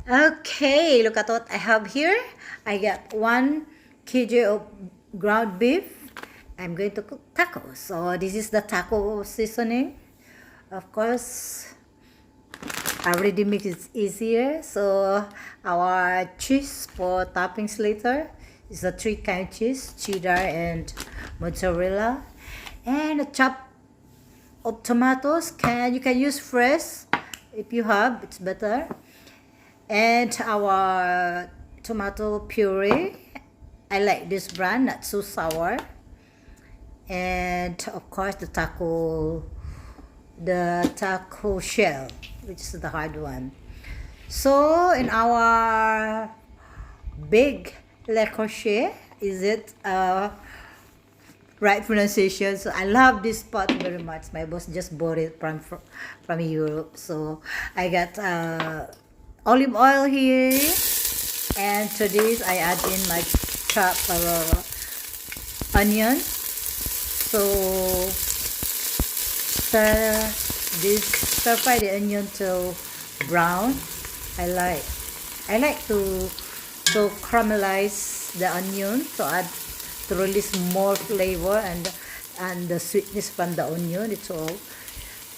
Okay, look at what I have here. I got 1 kg of ground beef. I'm going to cook tacos. So this is the taco seasoning. Of course, I already make it easier. So our cheese for toppings later is a 3 kind cheese, cheddar and mozzarella, and a chop of tomatoes. You can use fresh if you have, it's better. And our tomato puree, I like this brand, not so sour. And of course the taco shell, which is the hard one. So in our big le crochet, is it right pronunciation? So I love this pot very much. My boss just bought it from Europe. So I got olive oil here, and to this I add in my chopped onion. So stir fry the onion till brown. I like to caramelize the onion to release more flavor and the sweetness from the onion. It's all,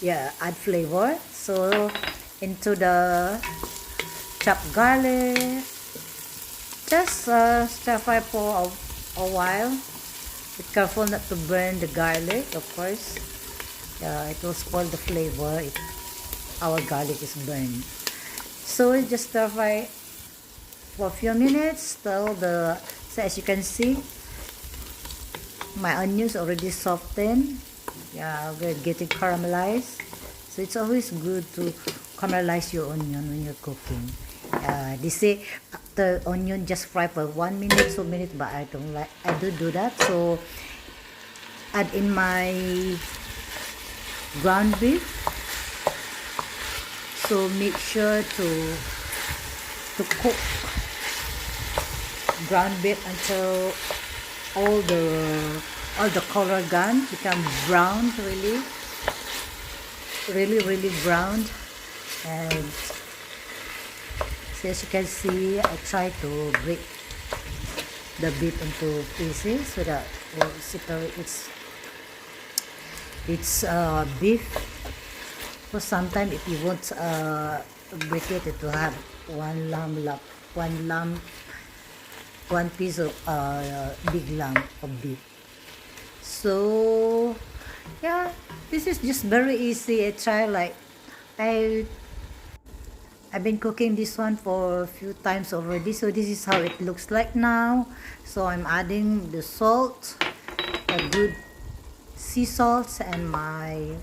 yeah, add flavor. So into the chopped garlic, just stir fry for a while. Be careful not to burn the garlic, of course. It will spoil the flavor if our garlic is burned. So we just stir fry for a few minutes so as you can see, my onions already softened. Yeah, we're getting caramelized. So it's always good to caramelize your onion when you're cooking. They say the onion just fry for 1 minute, 2 minutes, but I don't like. I do that. So add in my ground beef. So make sure to cook ground beef until all the color gone, become brown, really brown. And so as you can see, I try to break the beef into pieces so that we'll separate its beef. So sometimes if you want break it will have one piece of big lump of beef. So yeah, this is just very easy. I've been cooking this one for a few times already. So this is how it looks like now. So I'm adding the salt, a good sea salt, and my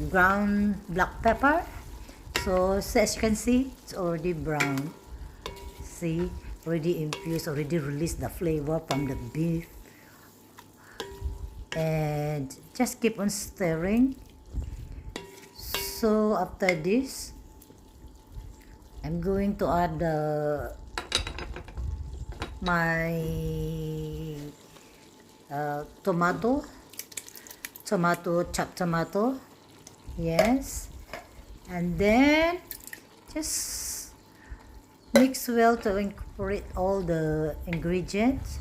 ground black pepper. So as you can see, it's already brown. See, already infused, already released the flavor from the beef. And just keep on stirring. So after this, I'm going to add my chopped tomato. Yes, and then just mix well to incorporate all the ingredients.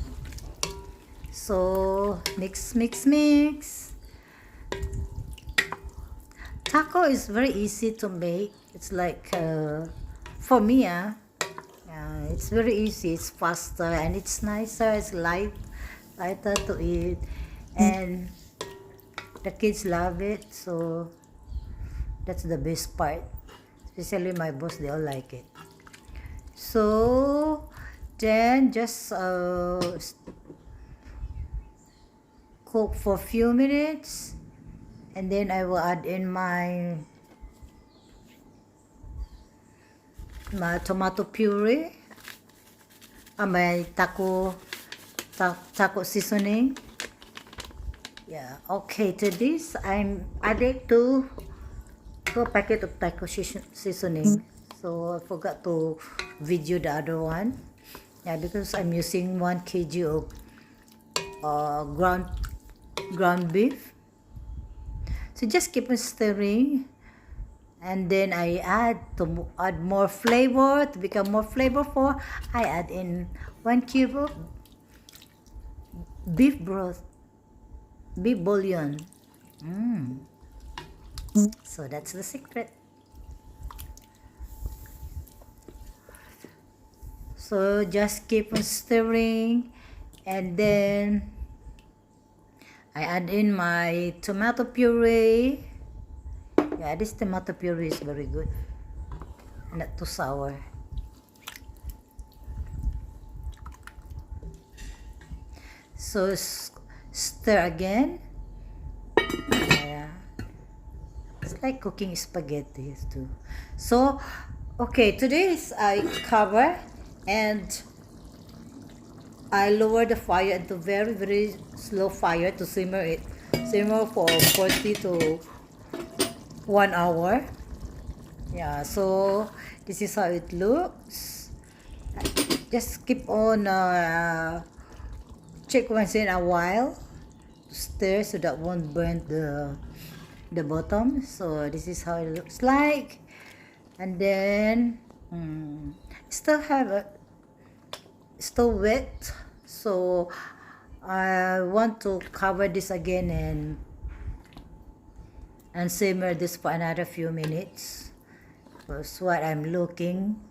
So mix. Taco is very easy to make. It's like for me, it's very easy. It's faster and it's nicer. It's lighter to eat, and the kids love it. So that's the best part. Especially my boss, they all like it. So then just cook for a few minutes, and then I will add in my tomato puree, my taco seasoning. Yeah, okay, to this I'm adding two packet of taco seasoning. So I forgot to video the other one. Yeah, because I'm using 1 kg of ground beef. So just keep on stirring And then I add more flavor to become more flavorful. I add in 1 cube of beef broth, beef bouillon. So that's the secret. So just keep on stirring, and then I add in my tomato puree. Yeah, this tomato puree is very good, not too sour. So stir again. Yeah, it's like cooking spaghetti too. So okay, today I cover and I lower the fire into very slow fire to simmer it. Simmer for 40 to 1 hour. Yeah, so this is how it looks. Just keep on check once in a while to stir so that won't burn the bottom. So this is how it looks like. And then still wet, so I want to cover this again and simmer this for another few minutes. That's what I'm looking.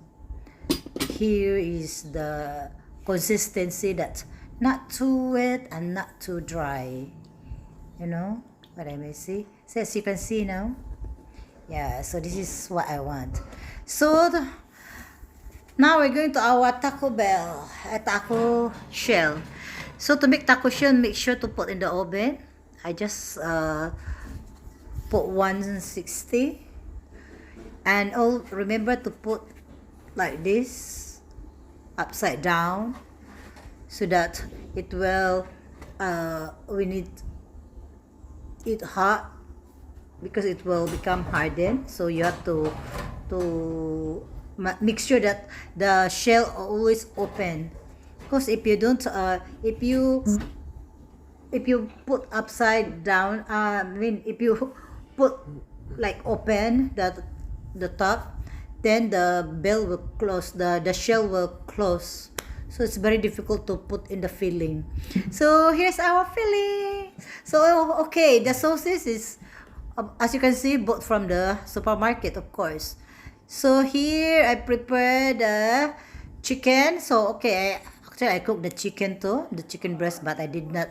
Here is the consistency that's not too wet and not too dry. You know what I may see? So as you can see now, yeah, so this is what I want. So now we're going to our taco shell. So to make taco shell, make sure to put in the oven. I just put 160, and remember to put like this upside down so that it will we need it hot because it will become hardened. So you have to make sure that the shell always open, because if you don't if you put upside down, if you put like open the top, then the bell will close, the shell will close, so it's very difficult to put in the filling. So here's our filling. So okay, the sausage is as you can see, bought from the supermarket, of course. So here I prepared the chicken. So okay, actually I cooked the chicken too, the chicken breast, but I did not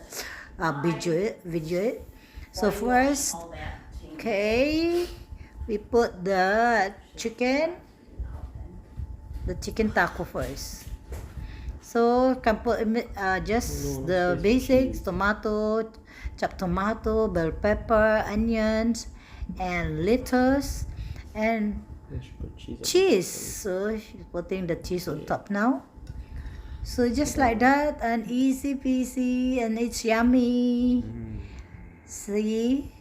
video it. So first, okay, we put the chicken taco first. So can put just the basics: tomato, chopped tomato, bell pepper, onions, and lettuce, and cheese. So she's putting the cheese on top now. So just like that, and easy peasy, and it's yummy. See,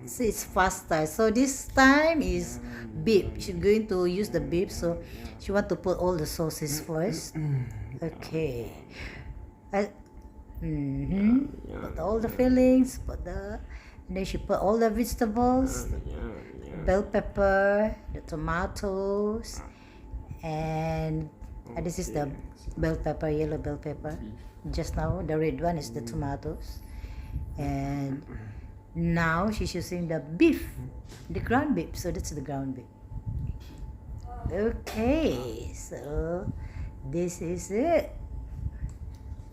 so it's faster. So this time is beef. She's going to use the beef, so she want to put all the sauces first. Okay. Put all the fillings, and then she put all the vegetables, bell pepper, the tomatoes, and this is the bell pepper, yellow bell pepper. Just now, the red one is the tomatoes. And now she's using the beef, the ground beef. So that's the ground beef. Okay, so this is it.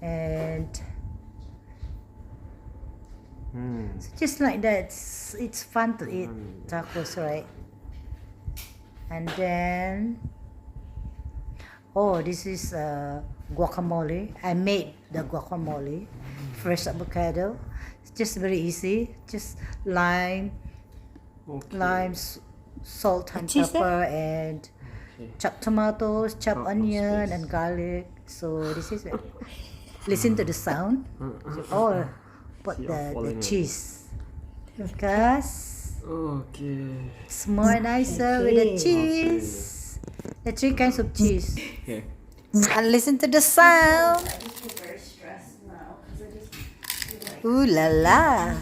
And so just like that, it's fun to eat tacos, right? And then this is guacamole. I made the guacamole, fresh avocado. It's just very easy. Just lime, salt and pepper, and chopped tomatoes, chopped onion and garlic. So this is it. Listen to the sound. So, put the cheese, because it's more nicer with the cheese. The 3 kinds of cheese. And listen to the sound. Ooh la la.